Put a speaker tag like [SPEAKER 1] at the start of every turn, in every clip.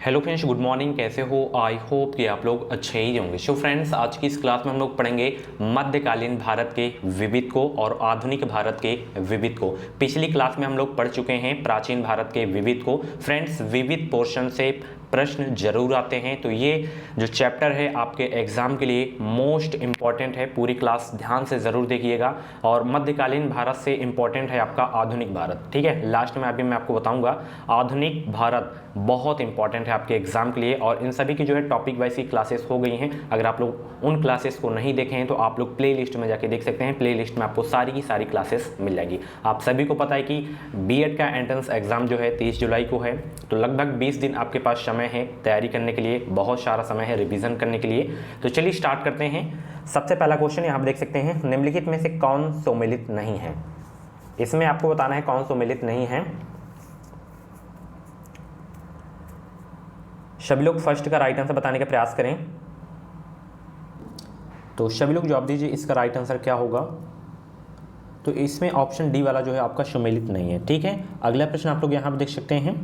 [SPEAKER 1] Hello friends, good morning. कैसे हो? I hope कि आप लोग अच्छे ही होंगे। सो फ्रेंड्स, आज की इस क्लास में हम लोग पढ़ेंगे मध्यकालीन भारत के विविध को और आधुनिक भारत के विविध को। पिछली क्लास में हम लोग पढ़ चुके हैं प्राचीन भारत के विविध को। फ्रेंड्स, विविध पोर्शन से प्रश्न जरूर आते हैं, तो ये जो चैप्टर है आपके एग्जाम के लिए मोस्ट इंपॉर्टेंट है। पूरी क्लास ध्यान से जरूर देखिएगा। और मध्यकालीन भारत से इंपॉर्टेंट है आपका आधुनिक भारत। ठीक है, लास्ट में अभी मैं आपको बताऊंगा। आधुनिक भारत बहुत इंपॉर्टेंट है आपके एग्जाम के लिए, और इन सभी की जो है टॉपिक वाइज की क्लासेस हो गई हैं। अगर आप लोग उन क्लासेस को नहीं देखे हैं तो आप लोग प्ले लिस्ट में जाके देख सकते हैं। प्ले लिस्ट में आपको सारी की सारी क्लासेस मिल जाएगी। आप सभी को पता है कि बीएड का एंट्रेंस एग्जाम जो है 30 जुलाई को है, तो लगभग 20 दिन आपके पास समय है तैयारी करने के लिए। बहुत सारा समय है रिवीजन करने के लिए। तो चलिए स्टार्ट करते हैं। सबसे पहला क्वेश्चन यहाँ देख सकते हैं, निम्नलिखित में से कौन सम्मिलित नहीं है। इसमें आपको बताना है कौन सम्मिलित नहीं है। सभी लोग फर्स्ट का राइट आंसर बताने का प्रयास करें। तो सभी लोग जवाब दीजिए, इसका राइट आंसर क्या होगा। तो इसमें ऑप्शन डी वाला जो है आपका सम्मिलित नहीं है। ठीक है, अगला प्रश्न आप लोग यहाँ पे देख सकते हैं,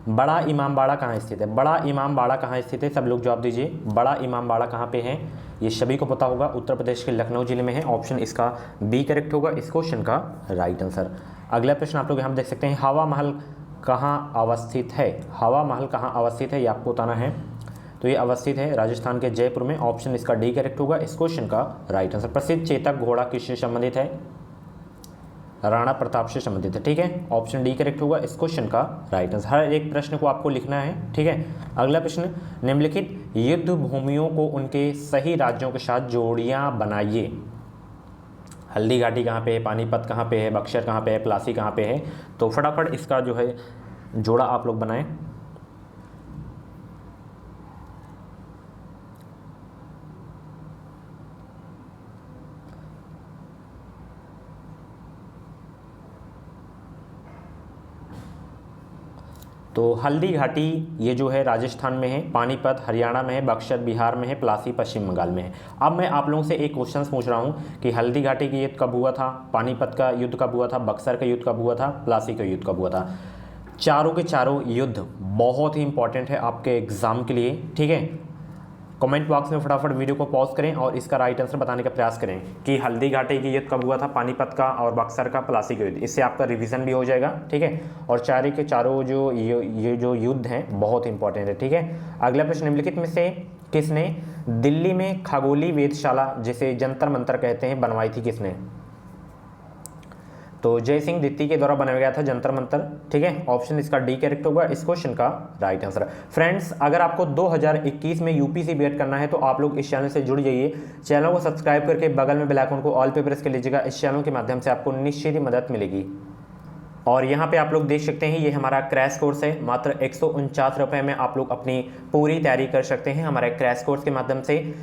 [SPEAKER 1] बड़ा इमामबाड़ा कहाँ स्थित है। बड़ा इमामबाड़ा कहाँ स्थित है, सब लोग जवाब दीजिए। बड़ा इमामबाड़ा कहाँ पे है, ये सभी को पता होगा। उत्तर प्रदेश के लखनऊ जिले में है। ऑप्शन इसका बी करेक्ट होगा इस क्वेश्चन का राइट आंसर। अगला प्रश्न आप लोग यहाँ पे देख सकते हैं, हवा महल कहाँ अवस्थित है। हवा महल कहाँ अवस्थित है, ये आपको बताना है। तो ये अवस्थित है राजस्थान के जयपुर में। ऑप्शन इसका डी करेक्ट होगा इस क्वेश्चन का राइट आंसर। प्रसिद्ध चेतक घोड़ा किससे संबंधित है, राणा प्रताप से संबंधित है। ठीक है, ऑप्शन डी करेक्ट होगा इस क्वेश्चन का राइट आंसर। हर एक प्रश्न को आपको लिखना है। ठीक है, अगला प्रश्न, निम्नलिखित युद्ध भूमियों को उनके सही राज्यों के साथ जोड़ियां बनाइए। हल्दी घाटी कहाँ पे है, पानीपत कहाँ पे है, बक्सर कहाँ पे है, प्लासी कहाँ पे है। तो फटाफट इसका जो है जोड़ा आप लोग बनाएं। तो हल्दी घाटी ये जो है राजस्थान में है, पानीपत हरियाणा में है, बक्सर बिहार में है, प्लासी पश्चिम बंगाल में है। अब मैं आप लोगों से एक क्वेश्चन पूछ रहा हूँ कि हल्दी घाटी की युद्ध कब हुआ था, पानीपत का युद्ध कब हुआ था, बक्सर का युद्ध कब हुआ था, प्लासी का युद्ध कब हुआ था। चारों के चारों युद्ध बहुत ही इंपॉर्टेंट है आपके एग्जाम के लिए। ठीक है, कमेंट बॉक्स में फटाफट वीडियो को पॉज करें और इसका राइट आंसर बताने का प्रयास करें कि हल्दी घाटी की युद्ध कब हुआ था, पानीपत का और बक्सर का, प्लासी का युद्ध। इससे आपका रिवीजन भी हो जाएगा। ठीक है, और चारों के चारों जो ये जो युद्ध हैं बहुत इंपॉर्टेंट है। ठीक है, अगला प्रश्न, निम्नलिखित में से किसने दिल्ली में खगोलीय वेधशाला जिसे जंतर मंतर कहते हैं बनवाई थी, किसने। तो जय सिंह द्वितीय के द्वारा बनाया गया था जंतर मंतर। ठीक है, ऑप्शन इसका डी करेक्ट होगा इस क्वेश्चन का राइट आंसर। फ्रेंड्स, अगर आपको 2021 में यूपीसी बीएड करना है तो आप लोग इस चैनल से जुड़ जाइए। चैनल को सब्सक्राइब करके बगल में बेल आइकन को ऑल पे प्रेस कर लीजिएगा। इस चैनल के माध्यम से आपको निश्चित ही मदद मिलेगी। और यहाँ पे आप लोग देख सकते हैं, ये हमारा क्रैश कोर्स है। मात्र 149 रुपये में आप लोग अपनी पूरी तैयारी कर सकते हैं हमारे क्रैश कोर्स के माध्यम से।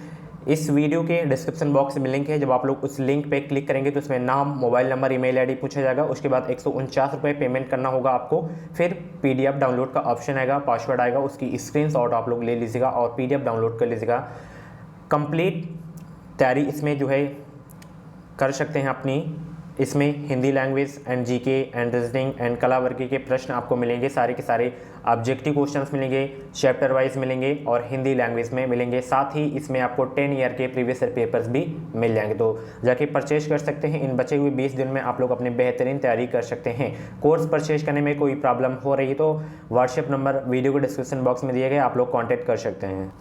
[SPEAKER 1] इस वीडियो के डिस्क्रिप्शन बॉक्स में लिंक है। जब आप लोग उस लिंक पे क्लिक करेंगे तो उसमें नाम, मोबाइल नंबर, ईमेल आईडी पूछा जाएगा। उसके बाद 149 रुपये पेमेंट करना होगा आपको। फिर पीडीएफ डाउनलोड का ऑप्शन आएगा, पासवर्ड आएगा, उसकी स्क्रीनशॉट आप लोग ले लीजिएगा और पीडीएफ डाउनलोड कर लीजिएगा। कंप्लीट तैयारी इसमें जो है कर सकते हैं अपनी। इसमें Hindi language and GK and reasoning and कला वर्ग के प्रश्न आपको मिलेंगे। सारे के सारे ऑब्जेक्टिव क्वेश्चंस मिलेंगे, चैप्टर वाइज मिलेंगे और हिंदी लैंग्वेज में मिलेंगे। साथ ही इसमें आपको 10 ईयर के प्रीवियस ईयर पेपर्स भी मिल जाएंगे। तो जाके परचेज कर सकते हैं। इन बचे हुए 20 दिन में आप लोग अपनी बेहतरीन तैयारी कर सकते हैं। कोर्स परचेज करने में कोई प्रॉब्लम हो रही है तो व्हाट्सएप नंबर वीडियो के डिस्क्रिप्शन बॉक्स में दिए गए, आप लोग कॉन्टैक्ट कर सकते हैं।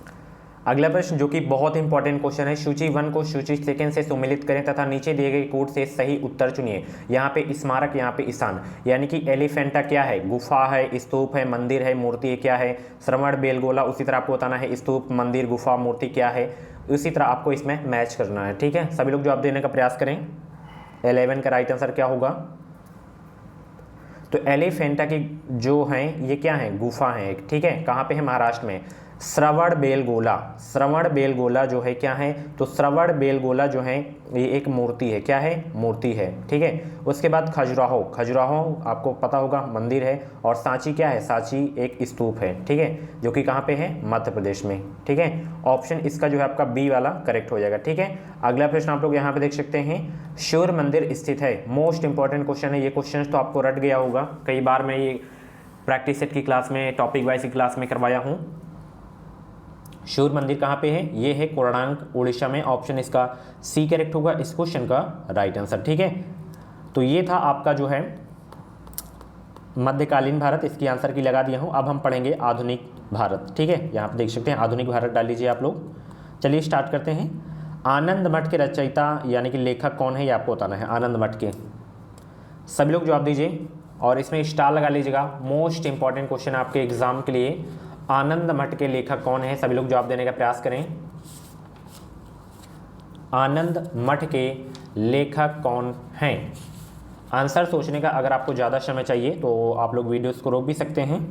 [SPEAKER 1] अगला प्रश्न जो कि बहुत इंपॉर्टेंट क्वेश्चन है, सूची 1 को सूची 2 से सम्मिलित करें तथा नीचे दिए गए कोड से सही उत्तर चुनिए। यहाँ पे स्मारक, यहाँ पे ईशान, यानी कि एलिफेंटा क्या है, गुफा है, स्तूप है, मंदिर है, मूर्ति है, क्या है। श्रवण बेलगोला, उसी तरह आपको बताना है स्तूप, मंदिर, गुफा, मूर्ति क्या है। उसी तरह आपको इसमें मैच करना है। ठीक है, सभी लोग जवाब देने का प्रयास करें। 11 का राइट आंसर क्या होगा। तो एलिफेंटा की जो हैं ये क्या है, गुफा है एक। ठीक है, कहाँ पे है, महाराष्ट्र में। श्रवण बेलगोला, श्रवण बेलगोला जो है क्या है, तो श्रवण बेलगोला जो है ये एक मूर्ति है। क्या है, मूर्ति है। ठीक है, उसके बाद खजुराहो, खजुराहो आपको पता होगा मंदिर है। और सांची क्या है, सांची एक स्तूप है। ठीक है, जो कि कहाँ पे है, मध्य प्रदेश में। ठीक है, ऑप्शन इसका जो है आपका बी वाला करेक्ट हो जाएगा। ठीक है, अगला प्रश्न आप लोग यहाँ पे देख सकते हैं, सूर्य मंदिर स्थित है। मोस्ट इंपॉर्टेंट क्वेश्चन है ये। क्वेश्चन तो आपको रट गया होगा, कई बार मैं ये प्रैक्टिस सेट की क्लास में, टॉपिक वाइज की क्लास में करवाया हूँ। सूर्य मंदिर कहाँ पे है? ये है कोणार्क उड़ीसा में। ऑप्शन इसका सी करेक्ट होगा इस क्वेश्चन का राइट आंसर। ठीक है, तो ये था आपका जो है मध्यकालीन भारत, इसकी आंसर की लगा दिया हूँ। अब हम पढ़ेंगे आधुनिक भारत। ठीक है, यहाँ पे देख सकते हैं आधुनिक भारत डाल लीजिए आप लोग। चलिए स्टार्ट करते हैं। आनंद मठ के रचयिता यानी कि लेखक कौन है, ये आपको बताना है। आनंद मठ के सभी लोग जवाब दीजिए और इसमें स्टार लगा लीजिएगा। मोस्ट इंपॉर्टेंट क्वेश्चन आपके एग्जाम के लिए, आनंद मठ के लेखक कौन है? सभी लोग जवाब देने का प्रयास करें। आनंद मठ के लेखक कौन हैं? आंसर सोचने का अगर आपको ज़्यादा समय चाहिए तो आप लोग वीडियोस को रोक भी सकते हैं।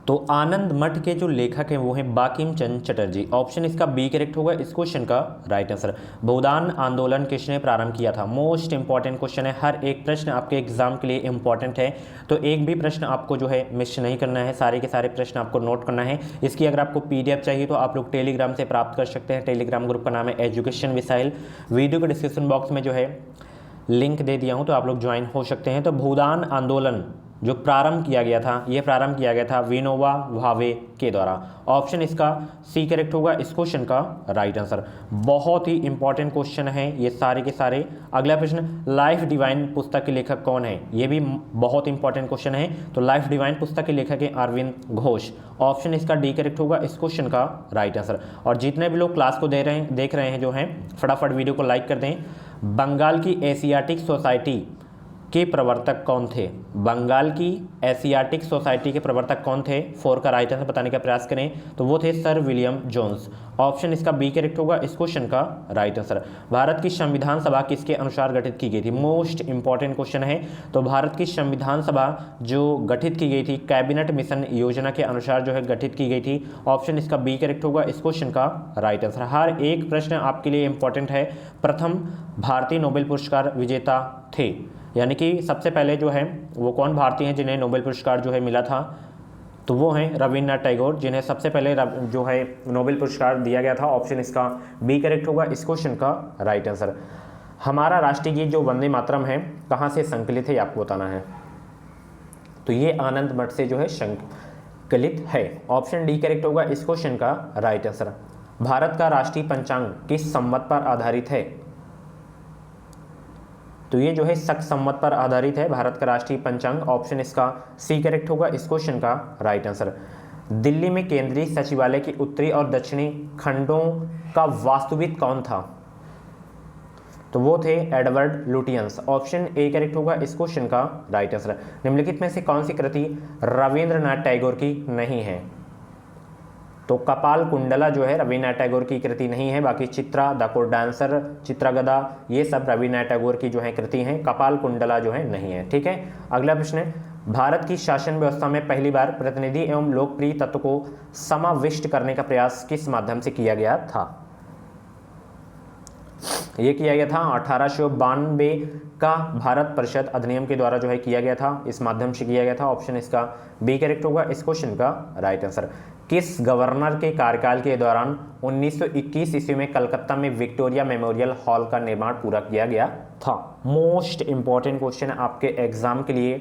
[SPEAKER 1] तो आनंद मठ के जो लेखक हैं वो हैं बांकिम चंद्र चटर्जी। ऑप्शन इसका बी करेक्ट होगा इस क्वेश्चन का राइट आंसर। भूदान आंदोलन किसने प्रारंभ किया था? मोस्ट इंपॉर्टेंट क्वेश्चन है, हर एक प्रश्न आपके एग्जाम के लिए इंपॉर्टेंट है, तो एक भी प्रश्न आपको जो है मिस नहीं करना है, सारे के सारे प्रश्न आपको नोट करना है। इसकी अगर आपको PDF चाहिए तो आप लोग टेलीग्राम से प्राप्त कर सकते हैं। टेलीग्राम ग्रुप का नाम है एजुकेशन मिसाइल। वीडियो के डिस्क्रिप्शन बॉक्स में जो है लिंक दे दिया हूँ, तो आप लोग ज्वाइन हो सकते हैं। तो भूदान आंदोलन जो प्रारंभ किया गया था, ये प्रारंभ किया गया था विनोबा भावे के द्वारा। ऑप्शन इसका सी करेक्ट होगा इस क्वेश्चन का राइट आंसर। बहुत ही इंपॉर्टेंट क्वेश्चन है ये सारे के सारे। अगला प्रश्न, लाइफ डिवाइन पुस्तक के लेखक कौन है? ये भी बहुत इंपॉर्टेंट क्वेश्चन है। तो लाइफ डिवाइन पुस्तक के लेखक है अरविंद घोष। ऑप्शन इसका डी करेक्ट होगा इस क्वेश्चन का राइट आंसर। और जितने भी लोग क्लास को देख रहे हैं जो हैं, फटाफट वीडियो को लाइक कर दें। बंगाल की एशियाटिक सोसाइटी के प्रवर्तक कौन थे? बंगाल की एशियाटिक सोसाइटी के प्रवर्तक कौन थे? 4 का राइट आंसर बताने का प्रयास करें तो वो थे सर विलियम जोन्स। ऑप्शन इसका बी करेक्ट होगा इस क्वेश्चन का राइट आंसर। भारत की संविधान सभा किसके अनुसार गठित की गई थी? मोस्ट इंपॉर्टेंट क्वेश्चन है। तो भारत की संविधान सभा जो गठित की गई थी कैबिनेट मिशन योजना के अनुसार जो है गठित की गई थी। ऑप्शन इसका बी करेक्ट होगा इस क्वेश्चन का राइट आंसर। हर एक प्रश्न आपके लिए इंपॉर्टेंट है। प्रथम भारतीय नोबेल पुरस्कार विजेता थे, यानी कि सबसे पहले जो है वो कौन भारतीय हैं जिन्हें नोबेल पुरस्कार जो है मिला था? तो वो हैं रविन्द्रनाथ टैगोर, जिन्हें सबसे पहले जो है नोबेल पुरस्कार दिया गया था। ऑप्शन इसका बी करेक्ट होगा इस क्वेश्चन का राइट आंसर। हमारा राष्ट्रीय गीत जो वंदे मातरम है कहाँ से संकलित है, ये आपको बताना है। तो ये आनंद मठ से जो है संकलित है। ऑप्शन डी करेक्ट होगा इस क्वेश्चन का राइट आंसर। भारत का राष्ट्रीय पंचांग किस संवत पर आधारित है? तो ये जो है शक संवत पर आधारित है भारत का राष्ट्रीय पंचांग। ऑप्शन इसका सी करेक्ट होगा इस क्वेश्चन का राइट आंसर। दिल्ली में केंद्रीय सचिवालय के उत्तरी और दक्षिणी खंडों का वास्तुविद कौन था? तो वो थे Edward Lutyens. Option A correct होगा इस क्वेश्चन का राइट आंसर। निम्नलिखित में से कौन सी कृति रविंद्रनाथ टैगोर की नहीं है? तो कपाल कुंडला जो है रविन्द्रनाथ टैगोर की कृति नहीं है, बाकी चित्रा, द कोड डांसर, चित्रगदा, ये सब रविन्द्रनाथ टैगोर की जो है कृति हैं। कपाल कुंडला जो है नहीं है। ठीक है, अगला प्रश्न है, भारत की शासन व्यवस्था में पहली बार प्रतिनिधि एवं लोकप्रिय तत्व को समाविष्ट करने का प्रयास किस माध्यम से किया गया था? ये किया गया था 1892 का भारत परिषद अधिनियम के द्वारा जो है किया गया था, इस माध्यम से किया गया था। ऑप्शन इसका बी करेक्ट होगा इस क्वेश्चन का राइट आंसर। किस गवर्नर के कार्यकाल के दौरान 1921 ईस्वी में कलकत्ता में विक्टोरिया मेमोरियल हॉल का निर्माण पूरा किया गया था? मोस्ट इंपॉर्टेंट क्वेश्चन है आपके एग्जाम के लिए।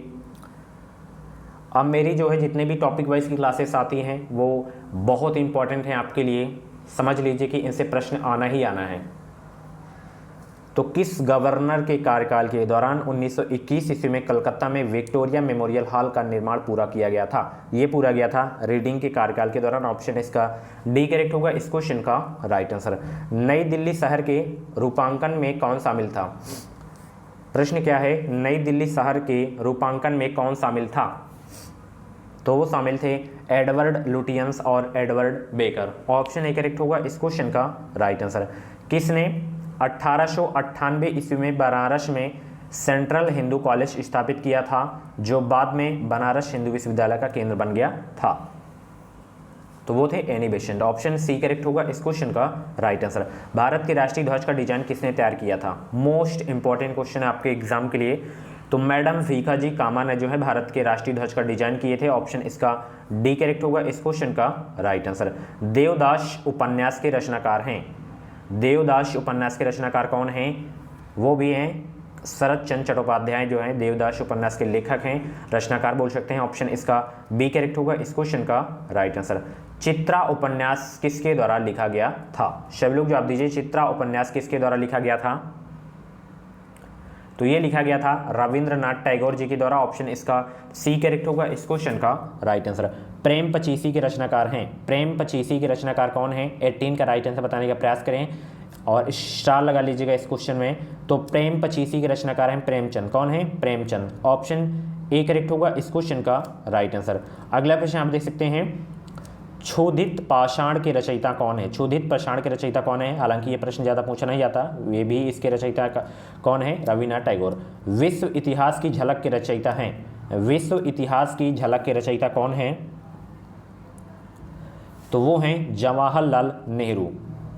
[SPEAKER 1] अब मेरी जो है जितने भी टॉपिक वाइज की क्लासेस आती हैं वो बहुत इंपॉर्टेंट हैं आपके लिए। समझ लीजिए कि इनसे प्रश्न आना ही आना है। तो किस गवर्नर के कार्यकाल के दौरान 1921 ईस्वी में कलकत्ता में विक्टोरिया मेमोरियल हॉल का निर्माण पूरा किया गया था? ये पूरा गया था रीडिंग के कार्यकाल के दौरान। ऑप्शन इसका डी करेक्ट होगा इस क्वेश्चन का राइट आंसर। नई दिल्ली शहर के रूपांकन में कौन शामिल था? प्रश्न क्या है, नई दिल्ली शहर के रूपांकन में कौन शामिल था? तो वो शामिल थे एडवर्ड लुटियंस और Edward baker. Option A correct होगा इस क्वेश्चन का राइट आंसर। किसने 1898 ईस्वी में बनारस में सेंट्रल हिंदू कॉलेज स्थापित किया था, जो बाद में बनारस हिंदू विश्वविद्यालय का केंद्र बन गया था? तो वो थे Annie Besant. Option C correct होगा इस क्वेश्चन का राइट आंसर। भारत के राष्ट्रीय ध्वज का डिजाइन किसने तैयार किया था? मोस्ट इंपॉर्टेंट क्वेश्चन है आपके एग्जाम के लिए। तो मैडम भीखाजी कामा ने जो है भारत के राष्ट्रीय ध्वज का डिजाइन किए थे। ऑप्शन इसका डी करेक्ट होगा इस क्वेश्चन का राइट आंसर। देवदास उपन्यास के रचनाकार हैं। देवदास उपन्यास के रचनाकार कौन हैं? वो भी हैं शरत चंद्र चट्टोपाध्याय जो हैं देवदास उपन्यास के लेखक हैं, रचनाकार बोल सकते हैं। ऑप्शन इसका बी करेक्ट होगा इस क्वेश्चन का राइट आंसर। चित्रा उपन्यास किसके द्वारा लिखा गया था? सभी लोग जवाब दीजिए, चित्रा उपन्यास किसके द्वारा लिखा गया था? तो ये लिखा गया था रविंद्रनाथ टैगोर जी के द्वारा। ऑप्शन इसका सी करेक्ट होगा इस क्वेश्चन का राइट आंसर। प्रेम पचीसी के रचनाकार हैं, प्रेम पचीसी के रचनाकार कौन है? 18 का राइट आंसर बताने का प्रयास करें और स्टार लगा लीजिएगा इस क्वेश्चन में। तो प्रेम पचीसी के रचनाकार हैं प्रेमचंद। कौन है? प्रेमचंद। ऑप्शन ए करेक्ट होगा इस क्वेश्चन का राइट आंसर। अगला प्रश्न आप देख सकते हैं, क्षुधित पाषाण के रचयिता कौन है? क्षुधित पाषाण के रचयिता कौन है? हालांकि ये प्रश्न ज़्यादा पूछा नहीं जाता, वे भी इसके रचयिता कौन है? रविन्द्रनाथ टैगोर। विश्व इतिहास की झलक के रचयिता हैं, विश्व इतिहास की झलक के रचयिता कौन है? तो वो हैं जवाहरलाल नेहरू।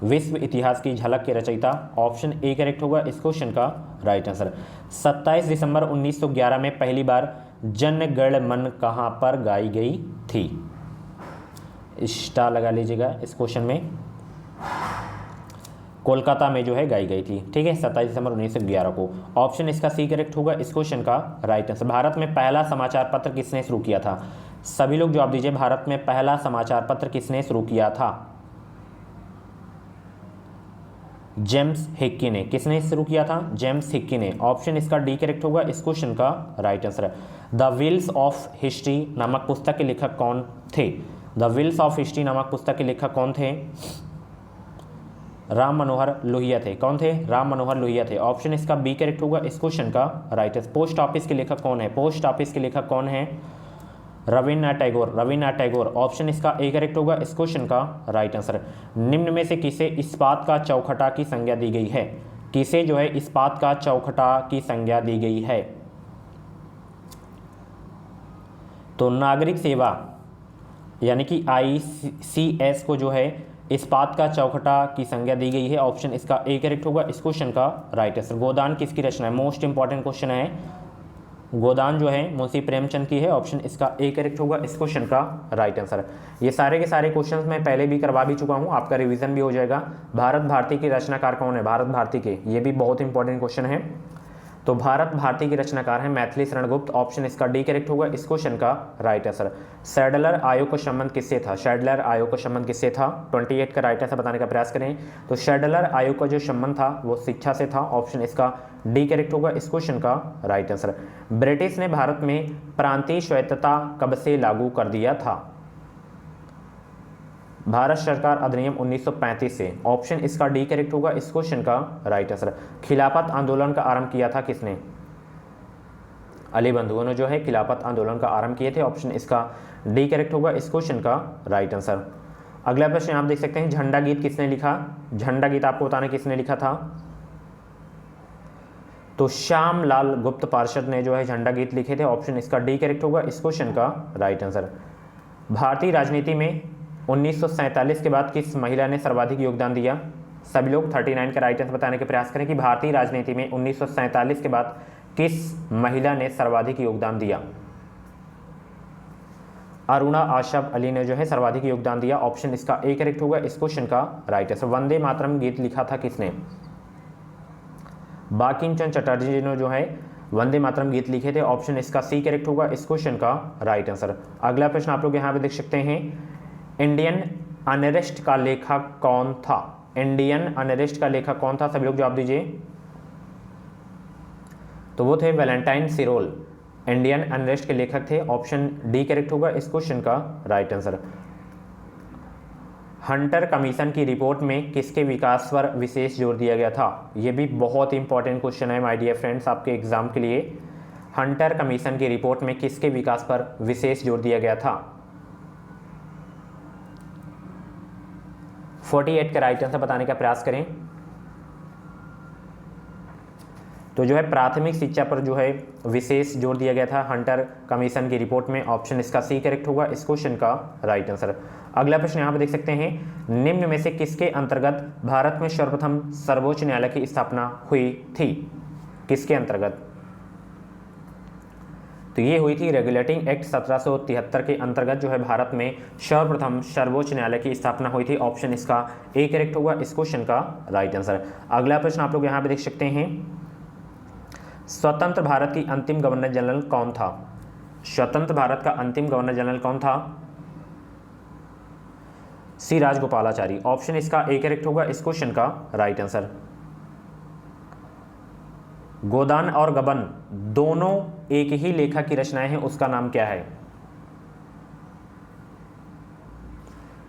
[SPEAKER 1] विश्व इतिहास की झलक के रचयिता। ऑप्शन ए करेक्ट होगा इस क्वेश्चन का राइट आंसर। 27 दिसंबर 1911 में पहली बार जन गण मन कहाँ पर गाई गई थी? स्टार लगा लीजिएगा इस क्वेश्चन में। कोलकाता में जो है गाई गई थी, ठीक है, 27 दिसंबर 1911 को। ऑप्शन इसका सी करेक्ट होगा इस क्वेश्चन का राइट आंसर। भारत में पहला समाचार पत्र किसने शुरू किया था? सभी लोग जवाब दीजिए, भारत में पहला समाचार पत्र किसने शुरू किया था? जेम्स हिक्की ने। किसने शुरू किया था? जेम्स हिक्की ने। ऑप्शन इसका डी करेक्ट होगा इस क्वेश्चन का right answer. The wheels of history नामक पुस्तक के लेखक कौन थे? द व्हील्स ऑफ हिस्ट्री नामक पुस्तक के लेखक कौन थे? राम मनोहर लोहिया थे। कौन थे? राम मनोहर लोहिया थे। ऑप्शन इसका बी करेक्ट होगा इस क्वेश्चन का राइट आंसर। पोस्ट ऑफिस के लेखक कौन है? पोस्ट ऑफिस के लेखक कौन है? रविन्द्रनाथ टैगोर, रविन्द्रनाथ टैगोर। ऑप्शन इसका ए करेक्ट होगा इस क्वेश्चन का राइट आंसर। निम्न में से किसे इस्पात का चौखटा की संज्ञा दी गई है? किसे जो है इस्पात का चौखटा की संज्ञा दी गई है? तो नागरिक सेवा यानी कि ICS को जो है इस्पात का चौखटा की संज्ञा दी गई है। ऑप्शन इसका ए करेक्ट होगा इस क्वेश्चन का राइट आंसर। गोदान किसकी रचना है? मोस्ट इंपॉर्टेंट क्वेश्चन है। गोदान जो है मुंशी प्रेमचंद की है। ऑप्शन इसका ए करेक्ट होगा इस क्वेश्चन का राइट आंसर। ये सारे के सारे क्वेश्चंस मैं पहले भी करवा भी चुका हूँ, आपका रिवीजन भी हो जाएगा। भारत भारती के रचनाकार कौन है? भारत भारती के, ये भी बहुत इंपॉर्टेंट क्वेश्चन है। तो भारत भारती के रचनाकार हैं मैथिली शरण गुप्त। ऑप्शन इसका डी करेक्ट होगा इस क्वेश्चन का राइट आंसर। सैडलर आयोग का संबंध किससे था? सैडलर आयोग का संबंध किससे था? 28 का राइट आंसर बताने का प्रयास करें। तो सैडलर आयोग का जो संबंध था वो शिक्षा से था। ऑप्शन इसका डी करेक्ट होगा इस क्वेश्चन का राइट आंसर। ब्रिटिश ने भारत में प्रांतीय स्वायत्तता कब से लागू कर दिया था? भारत सरकार अधिनियम 1935 से। ऑप्शन इसका डी करेक्ट होगा इस क्वेश्चन का राइट आंसर। खिलाफत आंदोलन का आरंभ किया था किसने? अली बंधुओं ने जो है खिलाफत आंदोलन का आरंभ किए थे। ऑप्शन इसका डी करेक्ट होगा इस क्वेश्चन का राइट आंसर। अगला प्रश्न आप देख सकते हैं, झंडा गीत किसने लिखा? झंडा गीत आपको बताना किसने लिखा था? तो श्यामलाल गुप्त पार्षद ने जो है झंडा गीत लिखे थे। ऑप्शन इसका डी करेक्ट होगा इस क्वेश्चन का राइट आंसर। भारतीय राजनीति में 1947 के बाद किस महिला ने सर्वाधिक योगदान दिया? सभी लोग 39 का राइट आंसर बताने के प्रयास करें कि भारतीय राजनीति में 1947 के बाद किस महिला ने सर्वाधिक योगदान दिया? अरुणा आशफ अली ने जो है सर्वाधिक योगदान दिया। ऑप्शन इसका ए करेक्ट होगा इस क्वेश्चन का राइट आंसर। वंदे मातरम गीत लिखा था किसने? बांकिम चंद्र चटर्जी जी ने जो है वंदे मातरम गीत लिखे थे। ऑप्शन इसका सी करेक्ट होगा इस क्वेश्चन का राइट आंसर। अगला प्रश्न आप लोग यहाँ पे देख सकते हैं, इंडियन अनरेस्ट का लेखक कौन था? इंडियन अनरेस्ट का लेखक कौन था? सभी लोग जवाब दीजिए। तो वो थे वैलेंटाइन सिरोल, इंडियन अनरेस्ट के लेखक थे। ऑप्शन डी करेक्ट होगा इस क्वेश्चन का राइट आंसर। हंटर कमीशन की रिपोर्ट में किसके विकास पर विशेष जोर दिया गया था? ये भी बहुत इंपॉर्टेंट क्वेश्चन है माय डियर फ्रेंड्स आपके एग्जाम के लिए। हंटर कमीशन की रिपोर्ट में किसके विकास पर विशेष जोर दिया गया था? 48 का राइट आंसर बताने का प्रयास करें। तो जो है प्राथमिक शिक्षा पर जो है विशेष जोर दिया गया था हंटर कमीशन की रिपोर्ट में। ऑप्शन इसका सी करेक्ट होगा इस क्वेश्चन का राइट आंसर। अगला प्रश्न यहाँ पर देख सकते हैं, निम्न में से किसके अंतर्गत भारत में सर्वप्रथम सर्वोच्च न्यायालय की स्थापना हुई थी? किसके अंतर्गत? तो ये हुई थी रेगुलेटिंग एक्ट 1773 के अंतर्गत जो है भारत में सर्वप्रथम सर्वोच्च न्यायालय की स्थापना हुई थी। ऑप्शन इसका ए करेक्ट होगा इस क्वेश्चन का राइट आंसर। अगला प्रश्न आप लोग यहाँ पे देख सकते हैं, स्वतंत्र भारत की अंतिम गवर्नर जनरल कौन था? स्वतंत्र भारत का अंतिम गवर्नर जनरल कौन था? सी राजगोपालाचारी। ऑप्शन इसका ए करेक्ट होगा इस क्वेश्चन का राइट आंसर। गोदान और गबन दोनों एक ही लेखक की रचनाएं हैं, उसका नाम क्या है?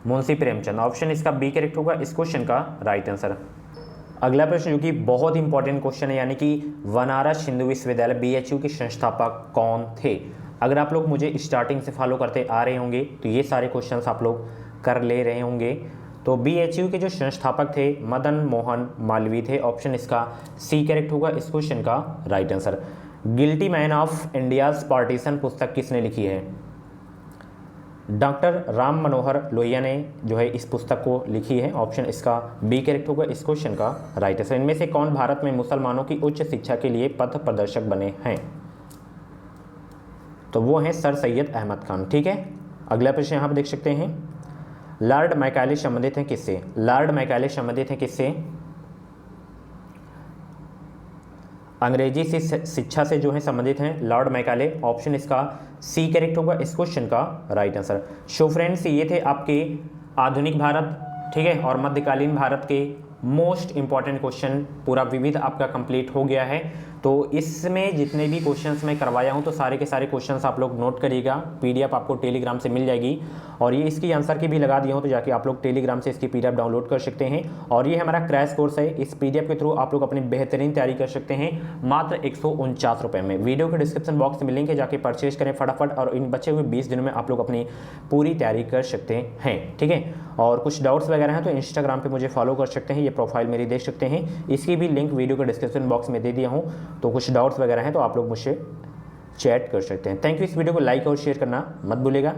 [SPEAKER 1] मुंशी प्रेमचंद। ऑप्शन इसका बी करेक्ट होगा इस क्वेश्चन का राइट आंसर। अगला प्रश्न जो कि बहुत इंपॉर्टेंट क्वेश्चन है, यानी कि बनारस हिंदू विश्वविद्यालय BHU के संस्थापक कौन थे? अगर आप लोग मुझे स्टार्टिंग से फॉलो करते आ रहे होंगे तो ये सारे क्वेश्चंस आप लोग कर ले रहे होंगे। तो BHU के जो संस्थापक थे मदन मोहन मालवीय थे। ऑप्शन इसका सी करेक्ट होगा इस क्वेश्चन का right answer. Guilty man of India's partition पुस्तक किसने लिखी है? डॉक्टर राम मनोहर लोहिया ने जो है इस पुस्तक को लिखी है। ऑप्शन इसका बी करेक्ट होगा इस क्वेश्चन का राइट आंसर। इनमें से कौन भारत में मुसलमानों की उच्च शिक्षा के लिए पथ प्रदर्शक बने हैं? तो वो हैं सर सैयद अहमद खान। ठीक है, अगला प्रश्न यहाँ पर देख सकते हैं। लॉर्ड मैकाले संबंधित हैं किससे? लॉर्ड मैकाले संबंधित हैं किससे? अंग्रेजी से शिक्षा से जो है संबंधित हैं लॉर्ड मैकाले। ऑप्शन इसका सी करेक्ट होगा इस क्वेश्चन का राइट आंसर। सो फ्रेंड्स, ये थे आपके आधुनिक भारत, ठीक है, और मध्यकालीन भारत के मोस्ट इंपॉर्टेंट क्वेश्चन। पूरा विविध आपका कंप्लीट हो गया है। तो इसमें जितने भी क्वेश्चंस मैं करवाया हूं तो सारे के सारे क्वेश्चंस आप लोग नोट करिएगा। PDF आपको टेलीग्राम से मिल जाएगी, और ये इसकी आंसर की भी लगा दिया हूं, तो जाके आप लोग टेलीग्राम से इसकी PDF डाउनलोड कर सकते हैं। और ये हमारा क्रैश कोर्स है, इस PDF के थ्रू आप लोग अपनी बेहतरीन तैयारी कर सकते हैं मात्र 149 रुपये में। वीडियो के डिस्क्रिप्शन बॉक्स में लिंक है, जाके परचेज करें फटाफट, और इन बचे हुए 20 दिनों में आप लोग अपनी पूरी तैयारी कर सकते हैं। ठीक है, और कुछ डाउट्स वगैरह हैं तो इंस्टाग्राम पे मुझे फॉलो कर सकते हैं, ये प्रोफाइल मेरी देख सकते हैं, इसकी भी लिंक वीडियो के डिस्क्रिप्शन बॉक्स में दे दिया हूँ। तो कुछ डाउट्स वगैरह हैं तो आप लोग मुझसे चैट कर सकते हैं। Thank you. इस वीडियो को लाइक और शेयर करना मत भूलिएगा।